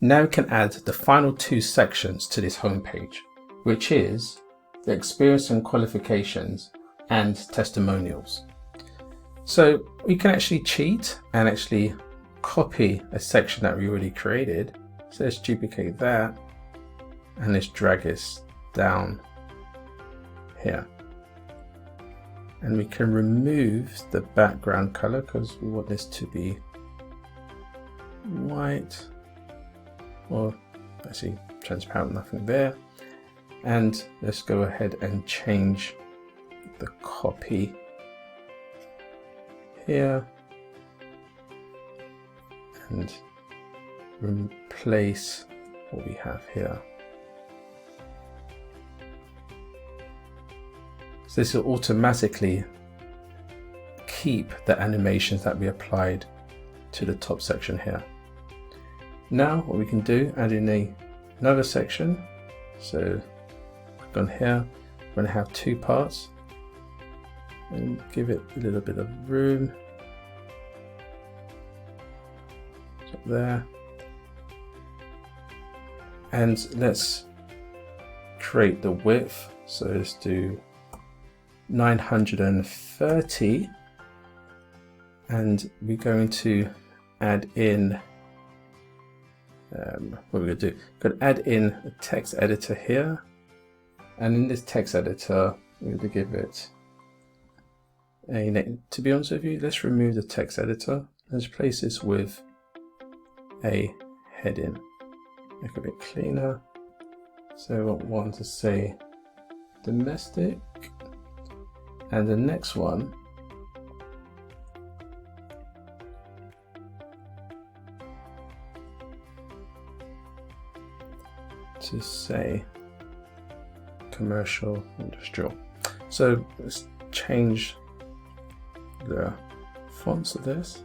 Now we can add the final two sections to this homepage, which is the experience and qualifications and testimonials. So we can actually cheat and actually copy a section that we already created. So let's duplicate that and let's drag this down here. And we can remove the background color because we want this to be white, or actually transparent, nothing there. And let's go ahead and change the copy here and replace what we have here. So this will automatically keep the animations that we applied to the top section here. Now what we can do, add in another section. So click on here, we're going to have two parts and give it a little bit of room. Up there. And let's create the width. So let's do 930, and we're going to add in what we're going to do. We're going to add in a text editor here, and in this text editor we're going to give it a name. To be honest with you, let's remove the text editor. Let's replace this with a heading. Make it a bit cleaner. So I want to say domestic. And the next one to say commercial industrial. So let's change the fonts of this.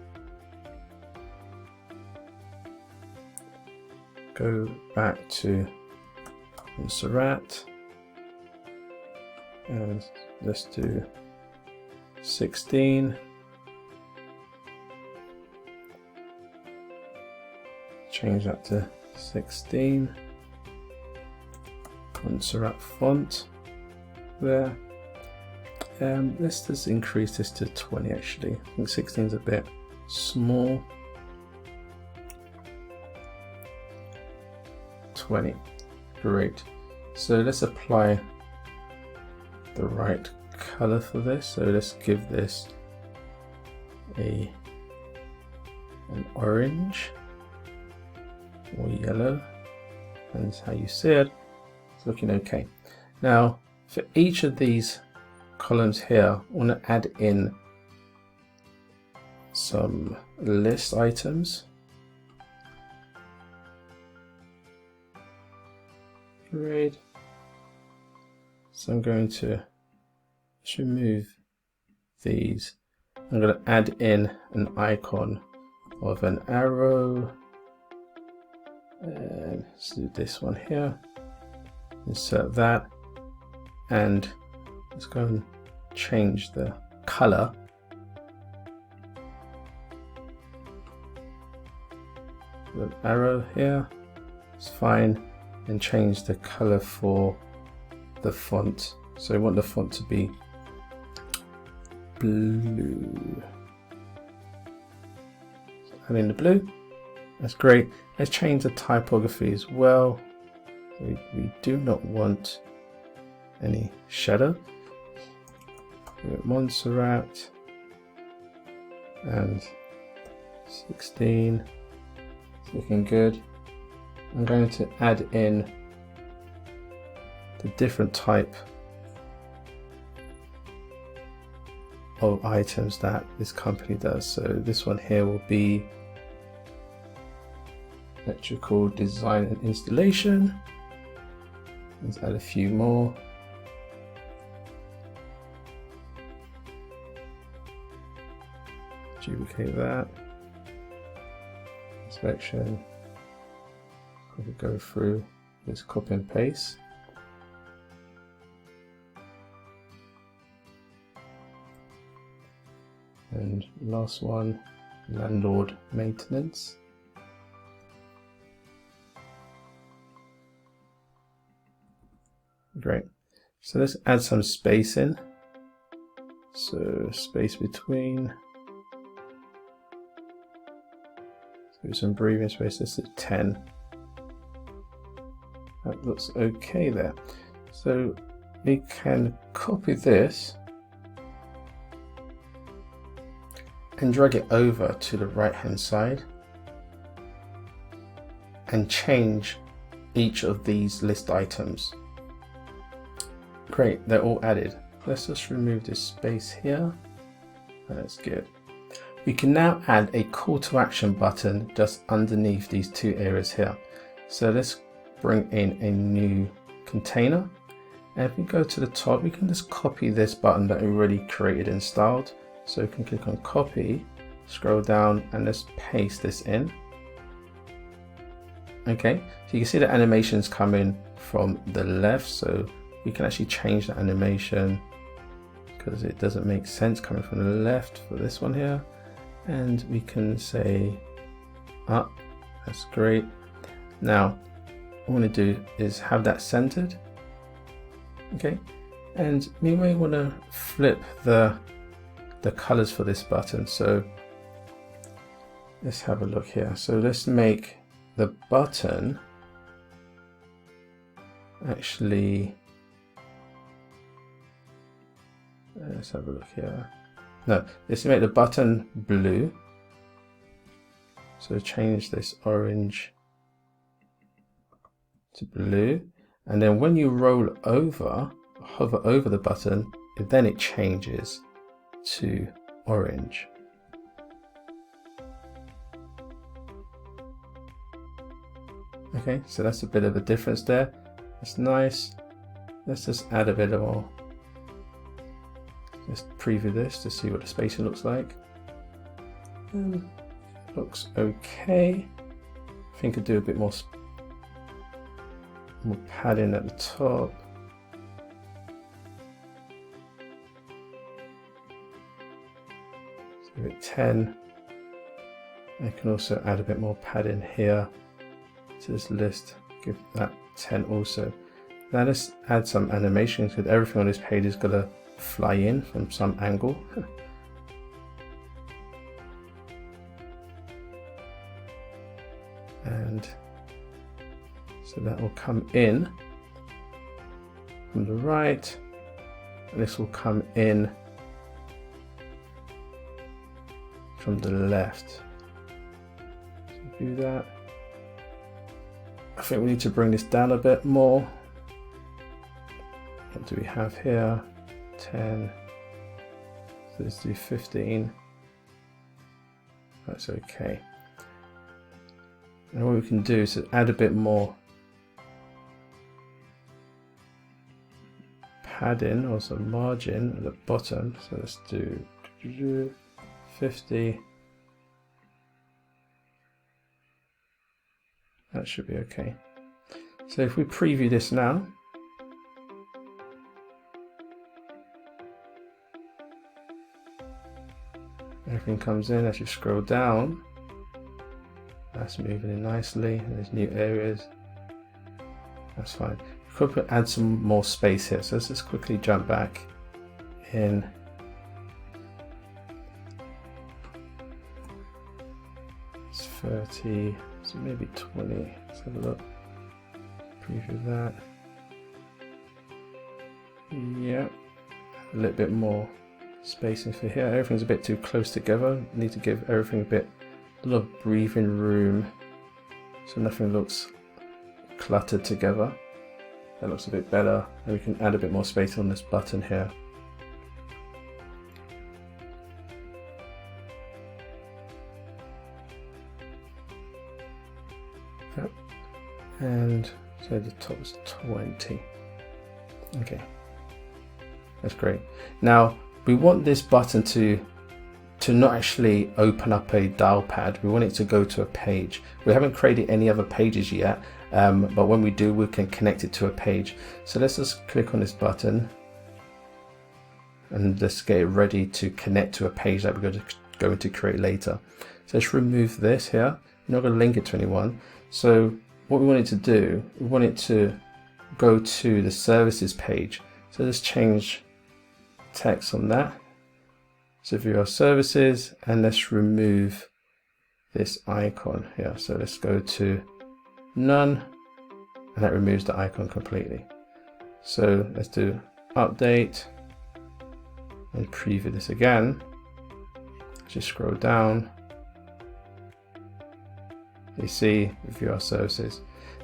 Go back to Montserrat. And let's do 16. Change that to 16. Montserrat font there. Let's just increase this to 20 actually. I think 16 is a bit small. 20. Great. So let's apply the right color for this. So let's give this an orange or yellow, and how you see it, it's looking okay. Now for each of these columns here, I want to add in some list items. Great. So I'm going to remove these. I'm going to add in an icon of an arrow. And let's do this one here. Insert that. And let's go and change the color. The arrow here is fine. And change the color for the font. So I want the font to be blue. Add in the blue. That's great. Let's change the typography as well. We do not want any shadow. Montserrat and 16. It's looking good. I'm going to add in the different type of items that this company does. So this one here will be electrical design and installation. Let's add a few more. Duplicate that. Inspection. We could go through this copy and paste. And last one, landlord maintenance. Great. So let's add some space in. So space between. Do some breathing space. This is 10. That looks okay there. So we can copy this and drag it over to the right hand side and change each of these list items. Great, they're all added. Let's just remove this space here. That's good. We can now add a call to action button just underneath these two areas here. So let's bring in a new container. And if we go to the top, we can just copy this button that we already created and styled. So we can click on copy, scroll down, and let's paste this in. Okay, so you can see the animations coming from the left. So we can actually change the animation because it doesn't make sense coming from the left for this one here. And we can say up. That's great. Now, what I want to do is have that centered. Okay, and we may want to flip the colors for this button. So let's have a look here. So let's make the button actually, let's have a look here. No, let's make the button blue. So change this orange to blue. And then when you roll over, hover over the button, then it changes to orange. Okay, so that's a bit of a difference there. That's nice. Let's just add a bit more. Let's preview this to see what the spacing looks like. Looks okay. I think I'll do a bit more padding at the top. So give it 10. I can also add a bit more padding here to this list. Give that 10 also. Now let's add some animations because everything on this page is gonna fly in from some angle. And so that will come in from the right, and this will come in from the left. So do that. I think we need to bring this down a bit more. What do we have here? 10. So let's do 15. That's okay. And what we can do is add a bit more padding or some margin at the bottom. So let's do 50. That should be okay. So if we preview this now, everything comes in. As you scroll down, that's moving in nicely, and there's new areas. That's fine. We could add some more space here, so let's just quickly jump back in. It's 30, so maybe 20. Let's have a look. Preview that. Yeah, a little bit more spacing for here. Everything's a bit too close together. Need to give everything a lot of breathing room so nothing looks cluttered together. That looks a bit better, and we can add a bit more space on this button here. Yep. And so the top is 20. Okay, that's great. Now we want this button to not actually open up a dial pad. We want it to go to a page. We haven't created any other pages yet, but when we do, we can connect it to a page. So let's just click on this button and let's get it ready to connect to a page that we're going to create later. So let's remove this here. We're not going to link it to anyone. So what we want it to do, we want it to go to the services page. So let's change text on that. So view our services, and let's remove this icon here. So let's go to none, and that removes the icon completely. So let's do update and preview this again. Just scroll down. You see, view our services.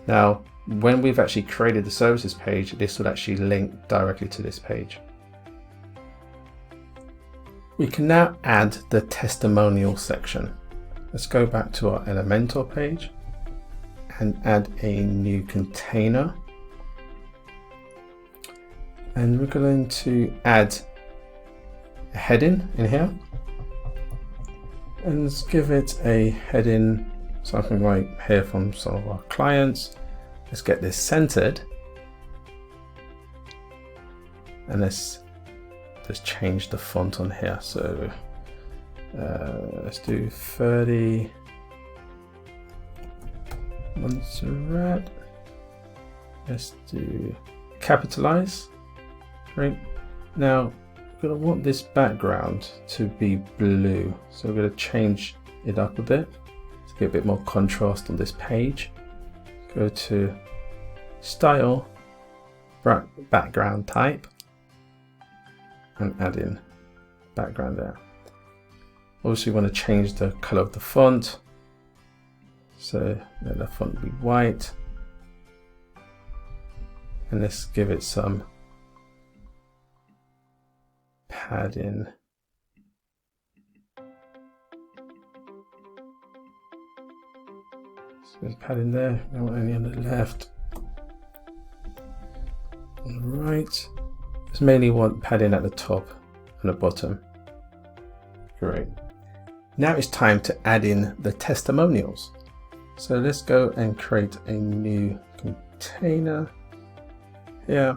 Now, when we've actually created the services page, this will actually link directly to this page. We can now add the testimonial section. Let's go back to our Elementor page and add a new container. And we're going to add a heading in here. And let's give it a heading, something like hear from some of our clients. Let's get this centered. And let's just change the font on here. So let's do 30 Montserrat. Let's do capitalize. Right now, we're going to want this background to be blue. So we're going to change it up a bit to get a bit more contrast on this page. Go to style, background type, and add in background there. Also, we want to change the color of the font. So let the font be white. And let's give it some padding. So there's padding there, we don't want any on the left. On the right. Just mainly want padding at the top and the bottom. Great. Now it's time to add in the testimonials. So let's go and create a new container here,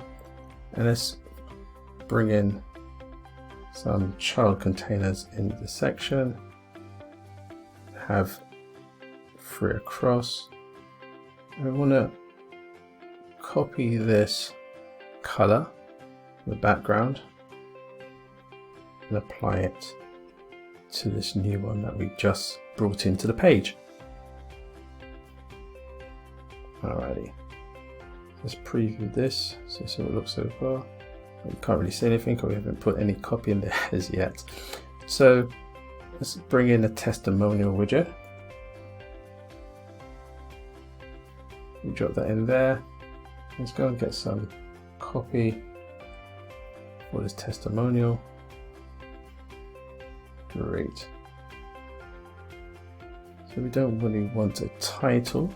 and let's bring in some child containers in the section. Have 3 across. I want to copy this color, the background, and apply it to this new one that we just brought into the page. Alrighty, let's preview this. So see what it looks so far. You can't really see anything because we haven't put any copy in there as yet. So let's bring in a testimonial widget. We drop that in there. Let's go and get some copy for this testimonial. Great. So we don't really want a title.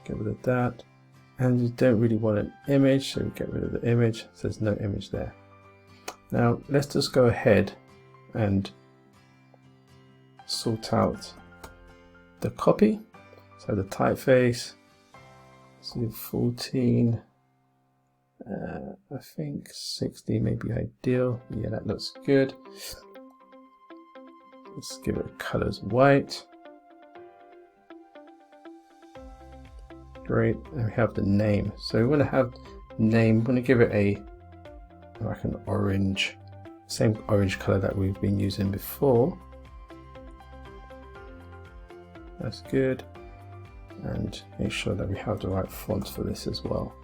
Get rid of that. And you don't really want an image, so we get rid of the image. So there's no image there. Now let's just go ahead and sort out the copy. So the typeface, so 14, I think 60 may be ideal. Yeah, that looks good. Let's give it colors white. Great, and we have the name. So we want to have name, we want to give it a like an orange, same orange color that we've been using before. That's good. And make sure that we have the right font for this as well.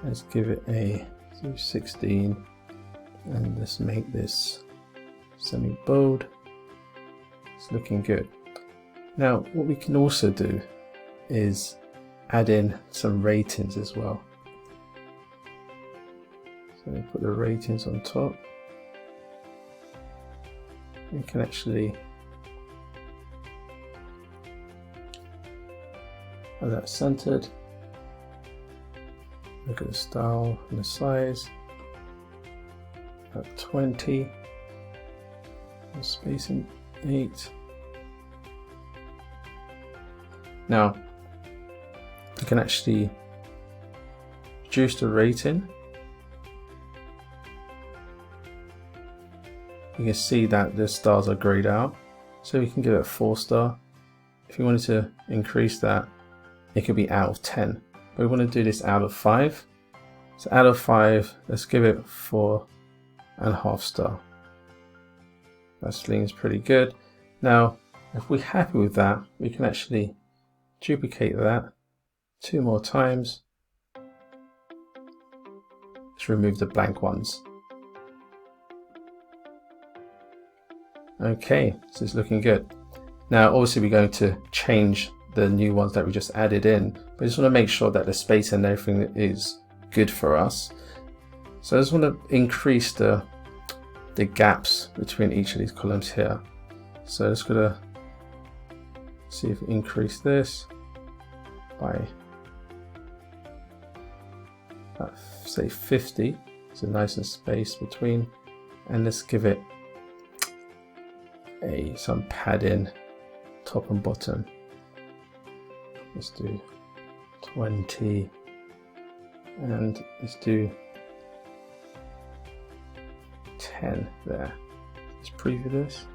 Let's give it a 16 and let's make this semi bold. It's looking good. Now what we can also do is add in some ratings as well. So we put the ratings on top. We can actually have that centered. Look at the style and the size. At 20. The spacing 8. Now you can actually reduce the rating. You can see that the stars are grayed out, so we can give it a 4 star. If you wanted to increase that, it could be out of 10. but we want to do this out of 5. So out of 5, let's give it 4.5 star. That seems pretty good. Now, if we're happy with that, we can actually duplicate that 2 more times. Let's remove the blank ones. Okay, so it's looking good. Now, obviously, we're going to change the new ones that we just added in, but I just want to make sure that the space and everything is good for us. So I just want to increase the gaps between each of these columns here. So just gonna see if we increase this by say 50, so nice and space between, and let's give it some padding top and bottom. Let's do 20, and let's do 10 there. Let's preview this.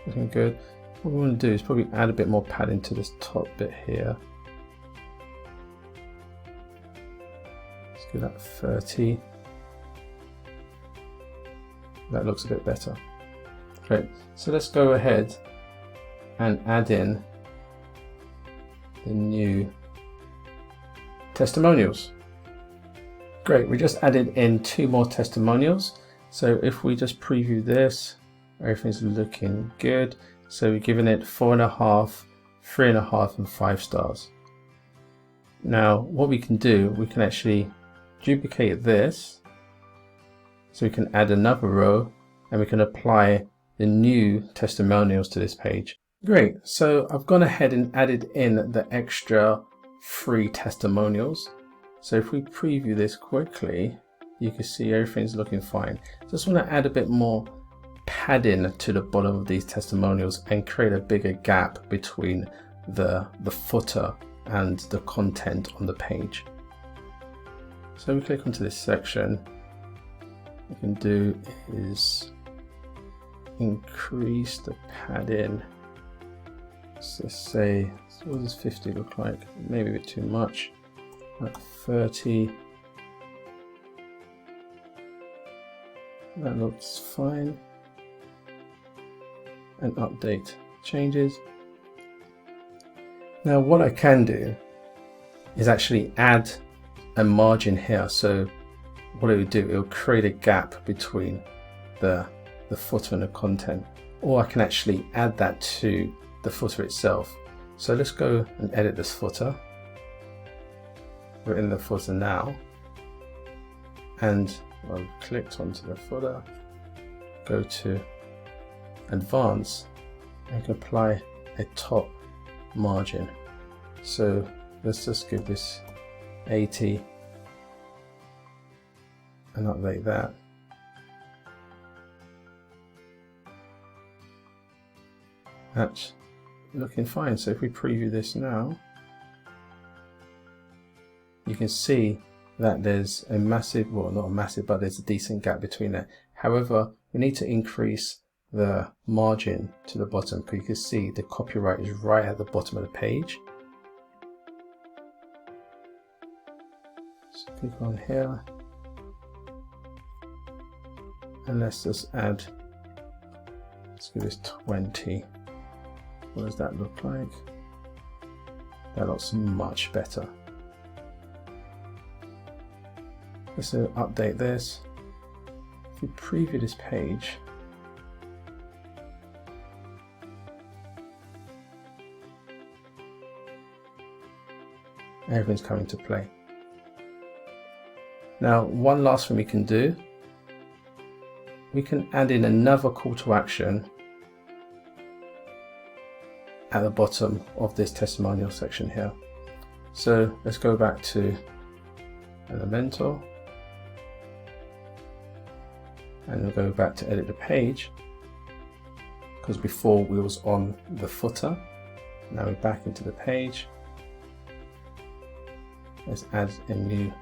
Looking good. What we want to do is probably add a bit more padding to this top bit here. Let's give that 30. That looks a bit better. Great. So let's go ahead and add in the new testimonials. Great, we just added in 2 more testimonials. So if we just preview this, everything's looking good. So we're giving it 4.5, 3.5, and 5 stars. Now, what we can do, we can actually duplicate this. So we can add another row and we can apply the new testimonials to this page. Great, so I've gone ahead and added in the extra 3 testimonials. So if we preview this quickly, you can see everything's looking fine. Just want to add a bit more padding to the bottom of these testimonials and create a bigger gap between the footer and the content on the page. So we click onto this section. What we can do is increase the padding. So say, so what does 50 look like? Maybe a bit too much. Like 30. That looks fine. And update changes. Now what I can do is actually add a margin here. So what it would do, it will create a gap between the footer and the content. Or I can actually add that to the footer itself. So let's go and edit this footer. We're in the footer now, and I've clicked onto the footer, go to advanced, and can apply a top margin. So let's just give this 80 and update that. That's looking fine. So if we preview this now, you can see that there's a massive, well, not a massive, but there's a decent gap between it. However, we need to increase the margin to the bottom because you can see the copyright is right at the bottom of the page. So click on here and let's just add, let's give this 20. What does that look like? That looks much better. Let's update this. If we preview this page, everything's coming to play. Now, one last thing we can do, we can add in another call to action at the bottom of this testimonial section here. So let's go back to Elementor and we'll go back to edit the page, because before we was on the footer. Now we're back into the page. Let's add a new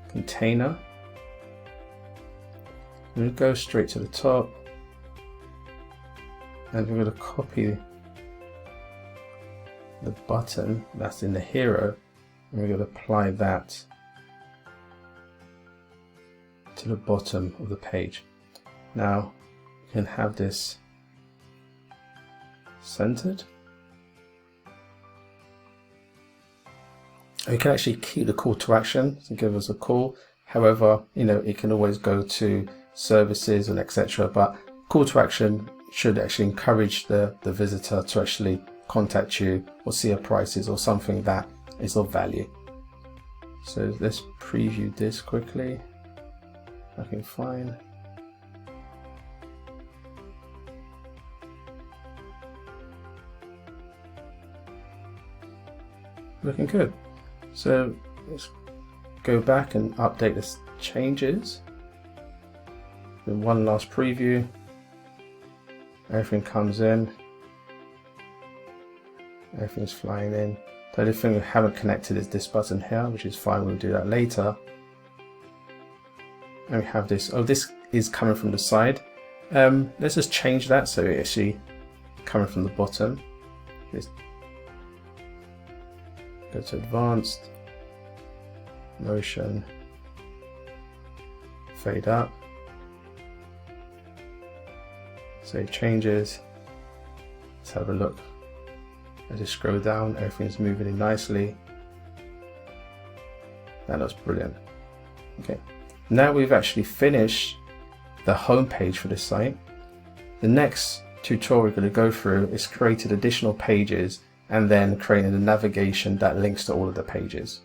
container. We'll go straight to the top and we're going to copy the button that's in the hero, and we're going to apply that to the bottom of the page. Now you can have this centered. And you can actually keep the call to action to give us a call. However, it can always go to services and etc. But call to action should actually encourage the visitor to actually contact you or see a prices or something that is of value. So let's preview this quickly. Looking fine. Looking good. So let's go back and update the changes. Then one last preview. Everything comes in. Everything's flying in. The only thing we haven't connected is this button here, which is fine. We'll do that later. And we have this. Oh, this is coming from the side. Let's just change that so it's actually coming from the bottom. Let's go to advanced, motion, fade up, save changes. Let's have a look. I just scroll down, everything's moving in nicely. That looks brilliant. Okay, now we've actually finished the home page for this site. The next tutorial we're going to go through is creating additional pages and then creating a navigation that links to all of the pages.